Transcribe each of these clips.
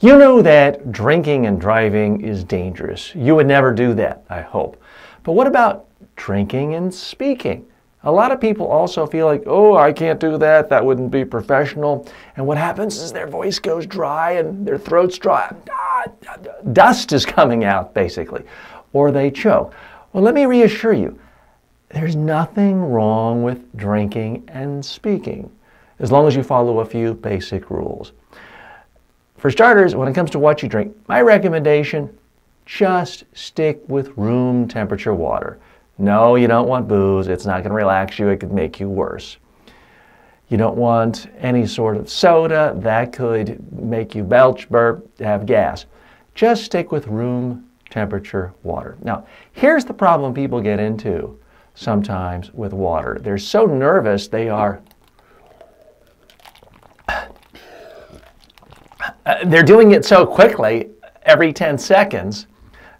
You know that drinking and driving is dangerous. You would never do that, I hope. But what about drinking and speaking? A lot of people also feel like, oh, I can't do that. That wouldn't be professional. And what happens is their voice goes dry and their throat's dry. Dust is coming out, basically. Or they choke. Well, let me reassure you, there's nothing wrong with drinking and speaking, as long as you follow a few basic rules. For starters, when it comes to what you drink, my recommendation, just stick with room temperature water. No, you don't want booze. It's not going to relax you. It could make you worse. You don't want any sort of soda. That could make you belch, burp, have gas. Just stick with room temperature water. Now, here's the problem people get into sometimes with water. They're so nervous they're doing it so quickly every 10 seconds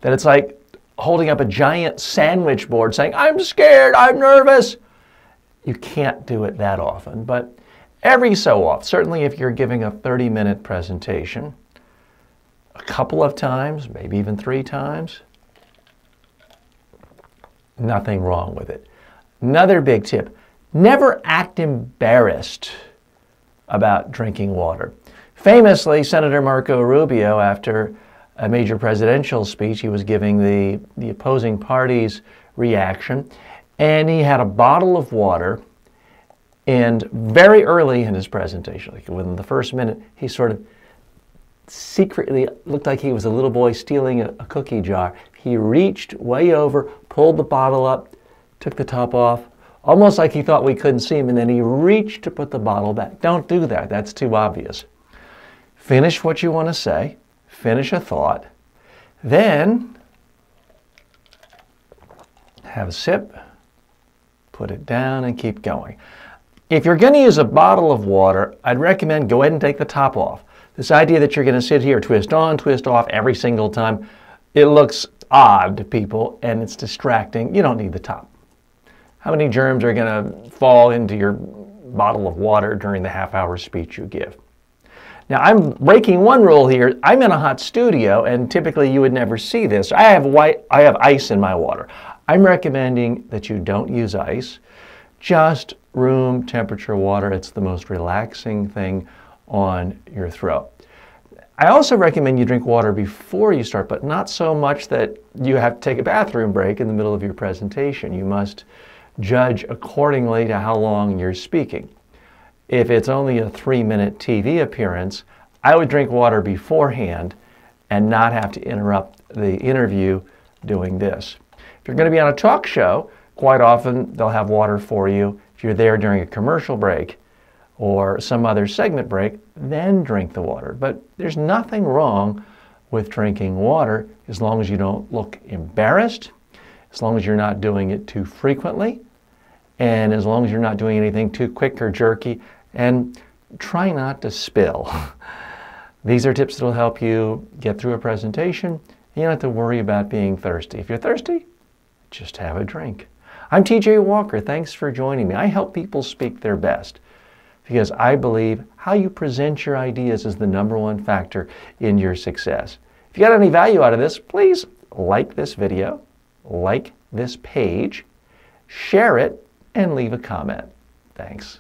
that it's like holding up a giant sandwich board saying, I'm scared, I'm nervous. You can't do it that often, but every so often, certainly if you're giving a 30-minute presentation, a couple of times, maybe even 3 times, nothing wrong with it. Another big tip, never act embarrassed about drinking water. Famously, Senator Marco Rubio, after a major presidential speech, he was giving the opposing party's reaction, and he had a bottle of water, and very early in his presentation, like within the first minute, he sort of secretly looked like he was a little boy stealing a cookie jar. He reached way over, pulled the bottle up, took the top off, almost like he thought we couldn't see him, and then he reached to put the bottle back. Don't do that. That's too obvious. Finish what you want to say. Finish a thought. Then have a sip, put it down, and keep going. If you're going to use a bottle of water, I'd recommend go ahead and take the top off. This idea that you're going to sit here, twist on, twist off every single time, it looks odd to people and it's distracting. You don't need the top. How many germs are going to fall into your bottle of water during the half-hour speech you give? Now, I'm breaking one rule here. I'm in a hot studio, and typically you would never see this. I have ice in my water. I'm recommending that you don't use ice, just room temperature water. It's the most relaxing thing on your throat. I also recommend you drink water before you start, but not so much that you have to take a bathroom break in the middle of your presentation. You must judge accordingly to how long you're speaking. If it's only a 3-minute TV appearance, I would drink water beforehand and not have to interrupt the interview doing this. If you're going to be on a talk show, quite often they'll have water for you. If you're there during a commercial break or some other segment break, then drink the water. But there's nothing wrong with drinking water as long as you don't look embarrassed, as long as you're not doing it too frequently, and as long as you're not doing anything too quick or jerky. And try not to spill. These are tips that will help you get through a presentation. You don't have to worry about being thirsty. If you're thirsty, just have a drink. I'm TJ Walker. Thanks for joining me. I help people speak their best because I believe how you present your ideas is the #1 factor in your success. If you got any value out of this, please like this video, like this page, share it, and leave a comment. Thanks.